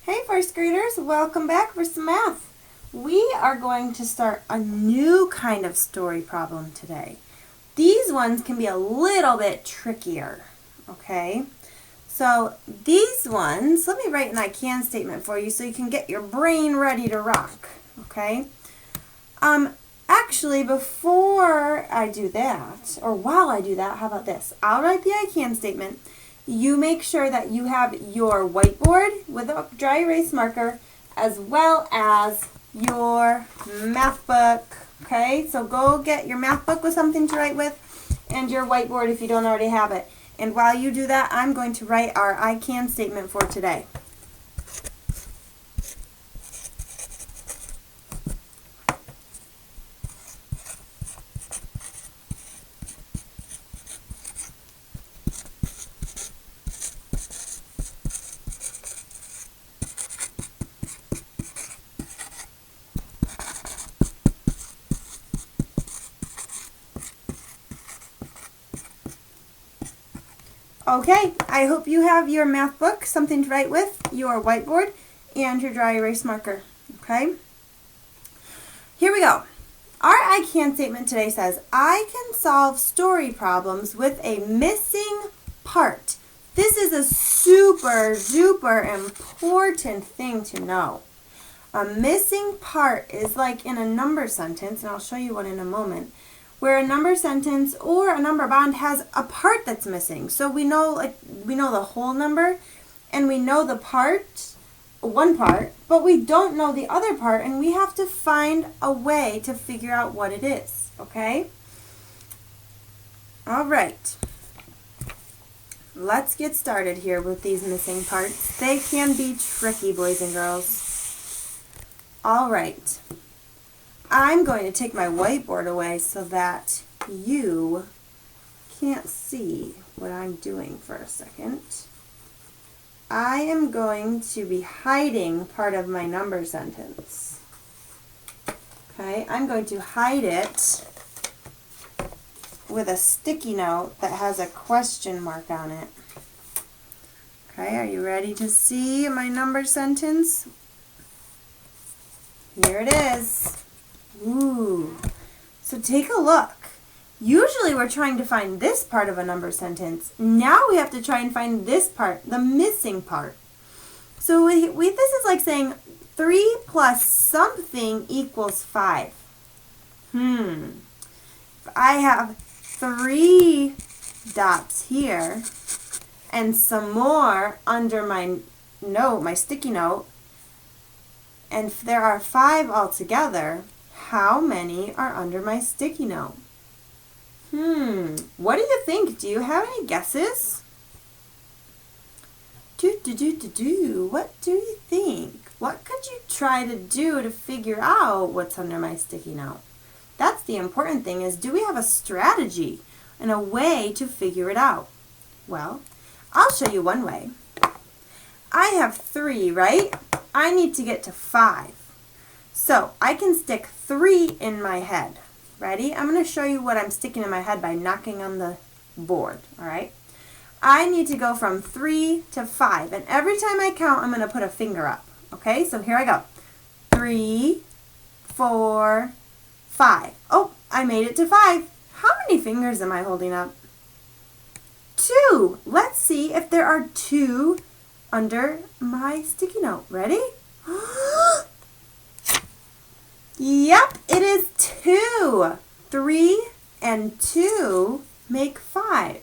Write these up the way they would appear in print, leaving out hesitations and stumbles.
Hey first graders, welcome back for some math. We are going to start a new kind of story problem today. These ones can be a little bit trickier, okay? So these ones, let me write an I can statement for you so you can get your brain ready to rock, okay? Actually, before I do that, or while I do that, how about this? I'll write the I can statement. You make sure that you have your whiteboard with a dry erase marker as well as your math book. Okay, so go get your math book with something to write with and your whiteboard if you don't already have it. And while you do that, I'm going to write our I can statement for today. Okay, I hope you have your math book, something to write with, your whiteboard, and your dry erase marker. Okay? Here we go. Our I can statement today says, I can solve story problems with a missing part. This is a super duper important thing to know. A missing part is like in a number sentence, and I'll show you one in a moment, where a number sentence or a number bond has a part that's missing. So we know the whole number and we know the part, one part, but we don't know the other part, and we have to find a way to figure out what it is, okay? All right. Let's get started here with these missing parts. They can be tricky, boys and girls. All right. I'm going to take my whiteboard away so that you can't see what I'm doing for a second. I am going to be hiding part of my number sentence. Okay, I'm going to hide it with a sticky note that has a question mark on it. Okay, are you ready to see my number sentence? Here it is. Ooh, so take a look. Usually we're trying to find this part of a number sentence. Now we have to try and find this part, the missing part. So this is like saying 3 plus something equals 5. If I have 3 dots here and some more under my note, my sticky note, and if there are 5 altogether, how many are under my sticky note? What do you think? Do you have any guesses? What do you think? What could you try to do to figure out what's under my sticky note? That's the important thing, is do we have a strategy and a way to figure it out? Well, I'll show you one way. I have 3, right? I need to get to 5. So I can stick 3 in my head. Ready? I'm going to show you what I'm sticking in my head by knocking on the board. All right? I need to go from 3 to 5. And every time I count, I'm going to put a finger up. Okay? So here I go. 3, 4, 5. Oh, I made it to 5. How many fingers am I holding up? 2. Let's see if there are 2 under my sticky note. Ready? Yep, it is 2. 3 and 2 make 5,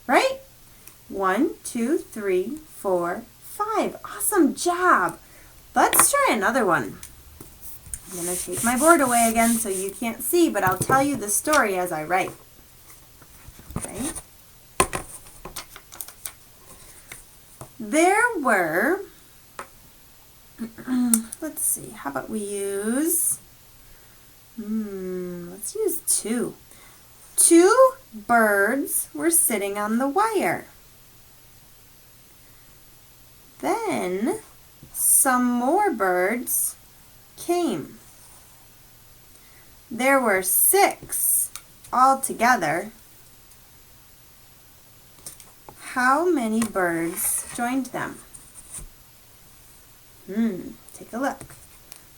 right? 1, 2, 3, 4, 5. Awesome job. Let's try another one. I'm going to take my board away again so you can't see, but I'll tell you the story as I write. Okay. There were, let's see, how about we use, let's use 2. 2 birds were sitting on the wire. Then some more birds came. There were 6 altogether. How many birds joined them? Take a look.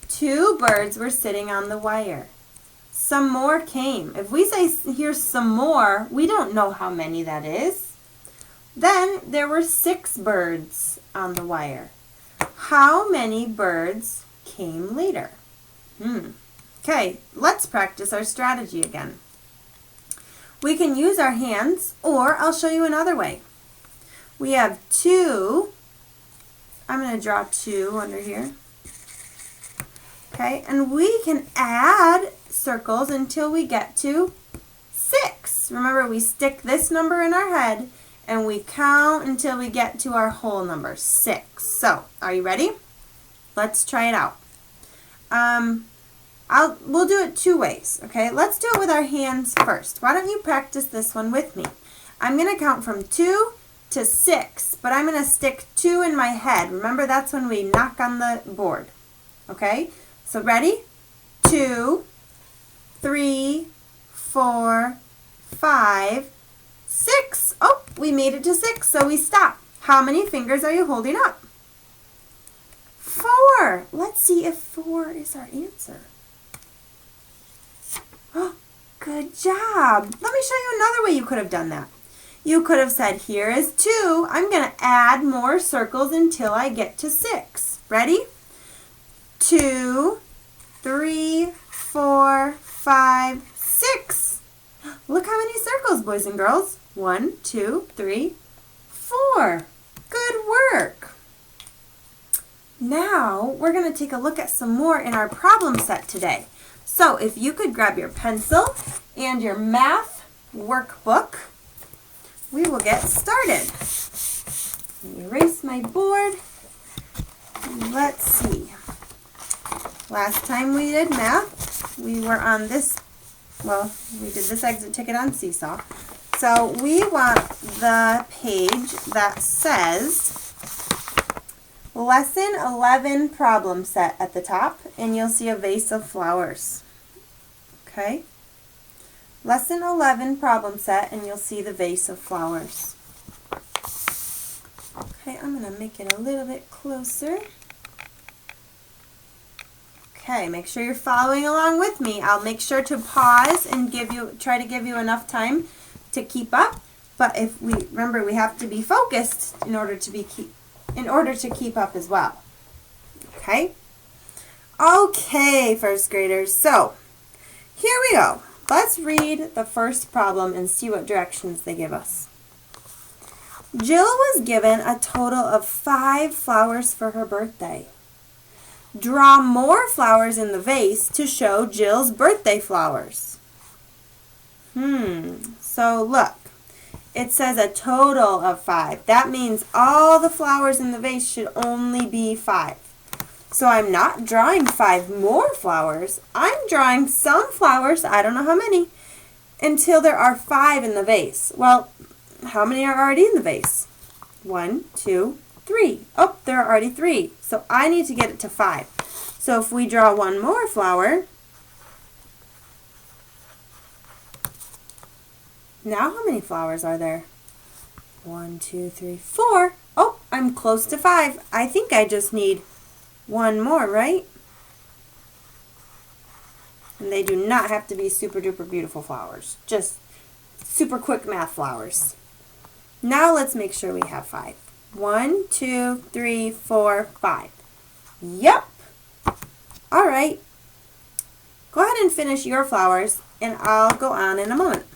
2 birds were sitting on the wire. Some more came. If we say here's some more, we don't know how many that is. Then there were 6 birds on the wire. How many birds came later? Okay, let's practice our strategy again. We can use our hands, or I'll show you another way. We have 2. I'm going to draw 2 under here. Okay, and we can add circles until we get to 6. Remember, we stick this number in our head and we count until we get to our whole number, 6. So, are you ready? Let's try it out. We'll do it 2 ways, okay? Let's do it with our hands first. Why don't you practice this one with me? I'm going to count from 2 to 6, but I'm going to stick 2 in my head. Remember, that's when we knock on the board, okay? So ready? 2, 3, 4, 5, 6. Oh, we made it to 6, so we stop. How many fingers are you holding up? 4. Let's see if 4 is our answer. Oh, good job. Let me show you another way you could have done that. You could have said, here is 2. I'm going to add more circles until I get to 6. Ready? 2, 3, 4, 5, 6. Look how many circles, boys and girls. 1, 2, 3, 4. Good work. Now we're going to take a look at some more in our problem set today. So if you could grab your pencil and your math workbook, we will get started. Let me erase my board. Let's see. Last time we did math, we were on this, well, we did this exit ticket on Seesaw. So we want the page that says Lesson 11 problem set at the top, and you'll see a vase of flowers. Okay? Lesson 11 problem set, and you'll see the vase of flowers. Okay, I'm going to make it a little bit closer. Okay, make sure you're following along with me. I'll make sure to pause and try to give you enough time to keep up. But if we remember, we have to be focused in order to keep up as well. Okay? Okay, first graders. So, here we go. Let's read the first problem and see what directions they give us. Jill was given a total of 5 flowers for her birthday. Draw more flowers in the vase to show Jill's birthday flowers. So look, it says a total of 5. That means all the flowers in the vase should only be 5. So I'm not drawing 5 more flowers. I'm drawing some flowers, I don't know how many, until there are 5 in the vase. Well, how many are already in the vase? 1, 2, 3. Oh, there are already 3. So I need to get it to 5. So if we draw one more flower, now how many flowers are there? 1, 2, 3, 4. Oh, I'm close to 5. I think I just need one more, right? And they do not have to be super duper beautiful flowers. Just super quick math flowers. Now let's make sure we have 5. 1, 2, 3, 4, 5. Yep. All right. Go ahead and finish your flowers, and I'll go on in a moment.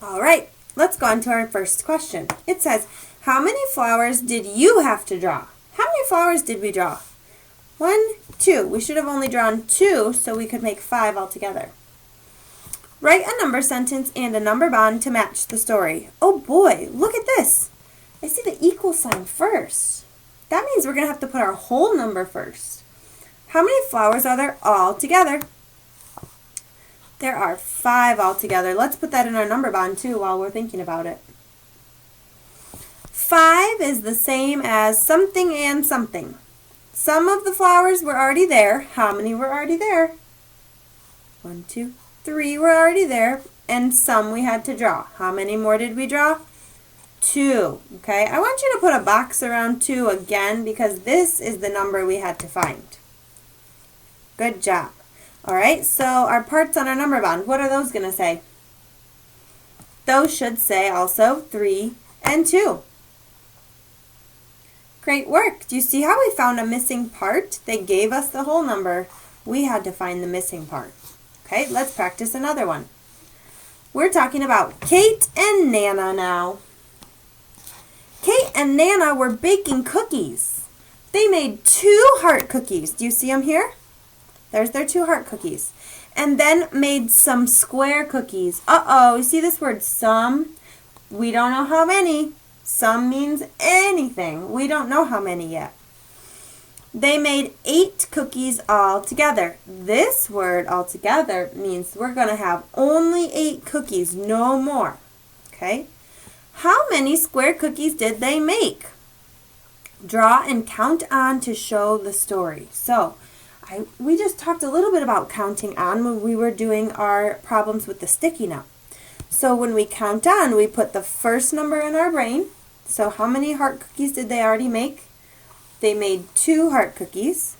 All right, let's go on to our first question. It says, how many flowers did you have to draw? How many flowers did we draw? 1, 2. We should have only drawn 2 so we could make 5 altogether. Write a number sentence and a number bond to match the story. Oh boy, look at this. I see the equal sign first. That means we're going to have to put our whole number first. How many flowers are there all together? There are 5 altogether. Let's put that in our number bond too while we're thinking about it. 5 is the same as something and something. Some of the flowers were already there. How many were already there? 1, 2, 3 were already there, and some we had to draw. How many more did we draw? 2. Okay, I want you to put a box around 2 again because this is the number we had to find. Good job. All right, so our parts on our number bond, what are those going to say? Those should say also 3 and 2. Great work. Do you see how we found a missing part? They gave us the whole number. We had to find the missing part. Okay, let's practice another one. We're talking about Kate and Nana now. Kate and Nana were baking cookies. They made 2 heart cookies. Do you see them here? There's their 2 heart cookies. And then made some square cookies. Uh-oh, you see this word some? We don't know how many. Some means anything. We don't know how many yet. They made 8 cookies all together. This word altogether means we're going to have only 8 cookies, no more. Okay? How many square cookies did they make? Draw and count on to show the story. So, we just talked a little bit about counting on when we were doing our problems with the sticky note. So when we count on, we put the first number in our brain. So how many heart cookies did they already make? They made 2 heart cookies.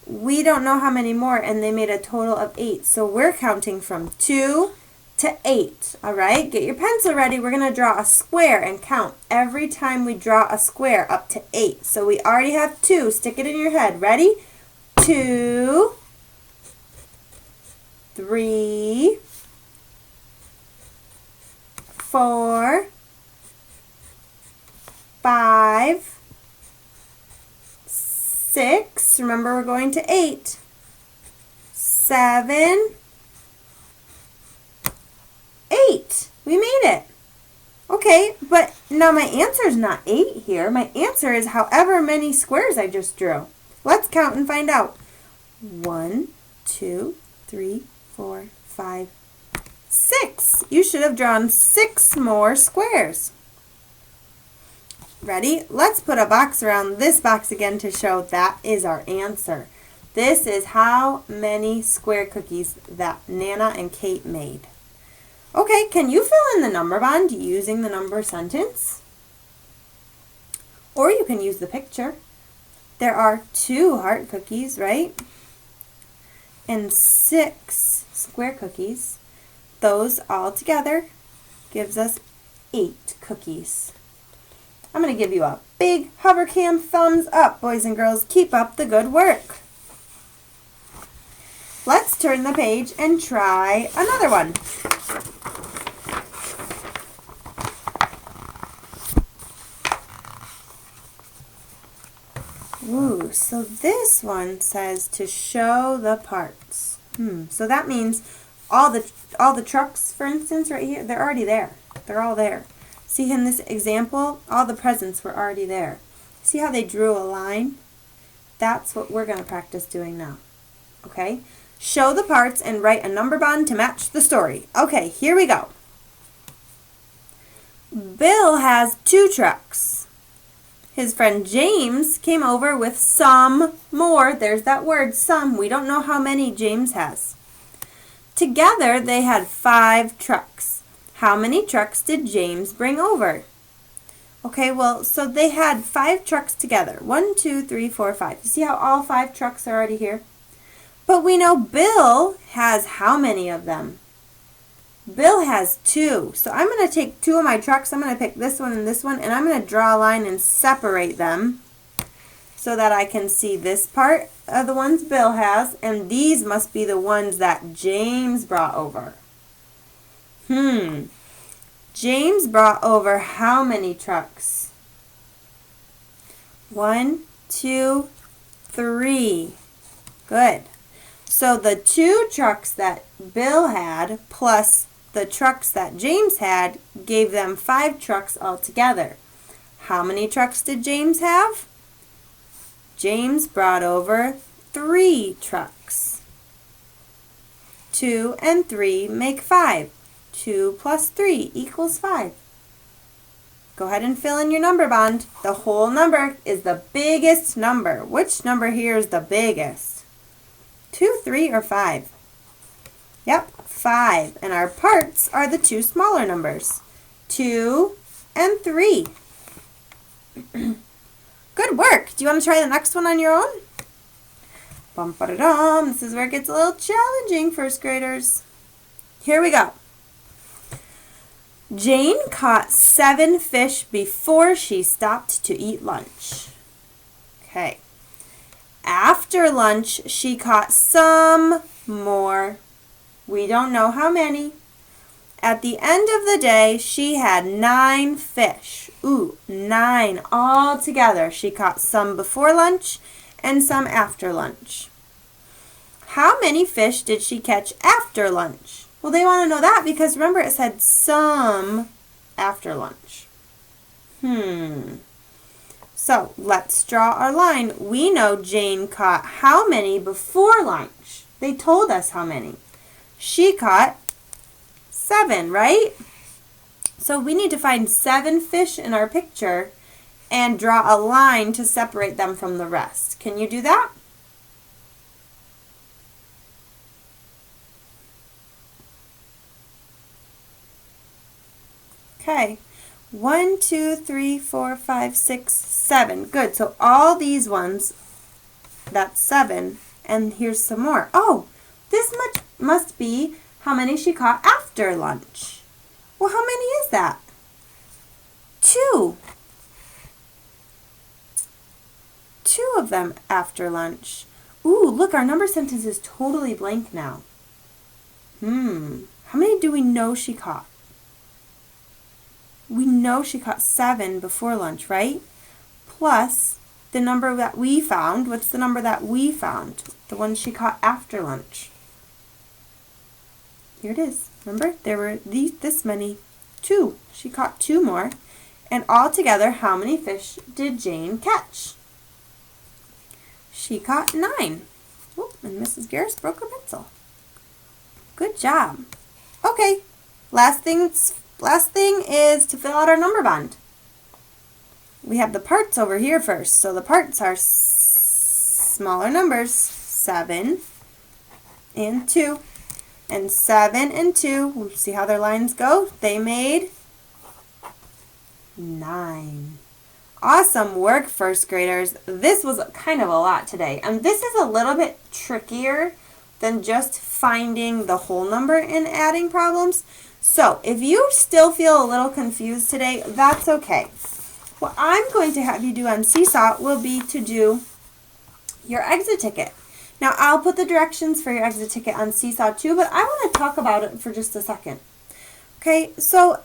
We don't know how many more, and they made a total of 8. So we're counting from 2 to 8. All right, get your pencil ready. We're going to draw a square and count every time we draw a square up to 8. So we already have 2. Stick it in your head. Ready? 2, 3, 4, 5, 6. Remember, we're going to 8. 7, 8. We made it. Okay, but now my answer is not 8 here. My answer is however many squares I just drew. Let's count and find out. 1, 2, 3, 4, 5, 6. You should have drawn 6 more squares. Ready? Let's put a box around this box again to show that is our answer. This is how many square cookies that Nana and Kate made. Okay, can you fill in the number bond using the number sentence? Or you can use the picture. There are 2 heart cookies, right? And 6 square cookies. Those all together gives us 8 cookies. I'm going to give you a big Hovercam thumbs up, boys and girls. Keep up the good work. Let's turn the page and try another one. Ooh, so this one says to show the parts. So that means all the trucks, for instance, right here, they're already there. They're all there. See in this example, all the presents were already there. See how they drew a line? That's what we're going to practice doing now. Okay? Show the parts and write a number bond to match the story. Okay, here we go. Bill has 2 trucks. His friend James came over with some more. There's that word, some. We don't know how many James has. Together, they had 5 trucks. How many trucks did James bring over? Okay, well, so they had 5 trucks together. 1, 2, 3, 4, 5. You see how all 5 trucks are already here? But we know Bill has how many of them? Bill has 2. So I'm going to take 2 of my trucks. I'm going to pick this one, and I'm going to draw a line and separate them so that I can see this part of the ones Bill has, and these must be the ones that James brought over. James brought over how many trucks? 1, 2, 3. Good. So the 2 trucks that Bill had plus the trucks that James had gave them 5 trucks altogether. How many trucks did James have? James brought over 3 trucks. 2 and 3 make 5. 2 plus 3 equals 5. Go ahead and fill in your number bond. The whole number is the biggest number. Which number here is the biggest? 2, 3, or 5? Yep, 5. And our parts are the two smaller numbers, 2 and 3. Good work. Do you want to try the next one on your own? Bum-ba-da-dum. This is where it gets a little challenging, first graders. Here we go. Jane caught 7 fish before she stopped to eat lunch. Okay. After lunch, she caught some more. We don't know how many. At the end of the day, she had 9 fish. Ooh, 9 all together. She caught some before lunch and some after lunch. How many fish did she catch after lunch? Well, they want to know that because remember it said some after lunch. So let's draw our line. We know Jane caught how many before lunch? They told us how many. She caught 7, right? So we need to find 7 fish in our picture and draw a line to separate them from the rest. Can you do that? Okay. 1, 2, 3, 4, 5, 6, 7. Good. So all these ones, that's 7. And here's some more. Oh, this much must be how many she caught after lunch. Well, how many is that? 2. 2 of them after lunch. Ooh, look, our number sentence is totally blank now. How many do we know she caught? We know she caught 7 before lunch, right? Plus the number that we found. What's the number that we found? The one she caught after lunch. Here it is. Remember, there were this many. 2. She caught 2 more. And altogether, how many fish did Jane catch? She caught 9. Oop, and Mrs. Garris broke her pencil. Good job. Okay, last thing is to fill out our number bond. We have the parts over here first. So the parts are smaller numbers, 7 and 2. And 7 and 2, we'll see how their lines go. They made 9. Awesome work, first graders. This was kind of a lot today. And this is a little bit trickier than just finding the whole number in adding problems. So if you still feel a little confused today, that's okay. What I'm going to have you do on Seesaw will be to do your exit ticket. Now, I'll put the directions for your exit ticket on Seesaw too, but I want to talk about it for just a second. Okay, so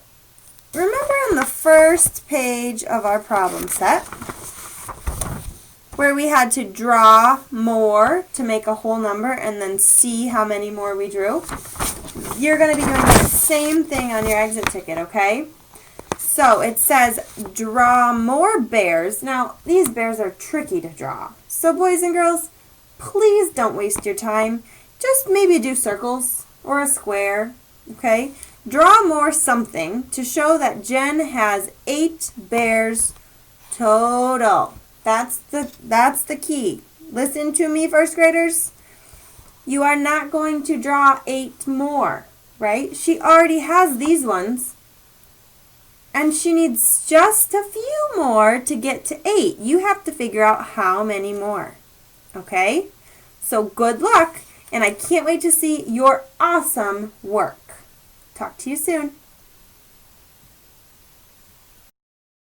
remember on the first page of our problem set where we had to draw more to make a whole number and then see how many more we drew? You're going to be doing the same thing on your exit ticket, okay? So it says draw more bears. Now, these bears are tricky to draw. So boys and girls, please don't waste your time. Just maybe do circles or a square, okay? Draw more something to show that Jen has 8 bears total. That's the key. Listen to me, first graders. You are not going to draw 8 more, right? She already has these ones. And she needs just a few more to get to 8. You have to figure out how many more. Okay? So good luck, and I can't wait to see your awesome work. Talk to you soon.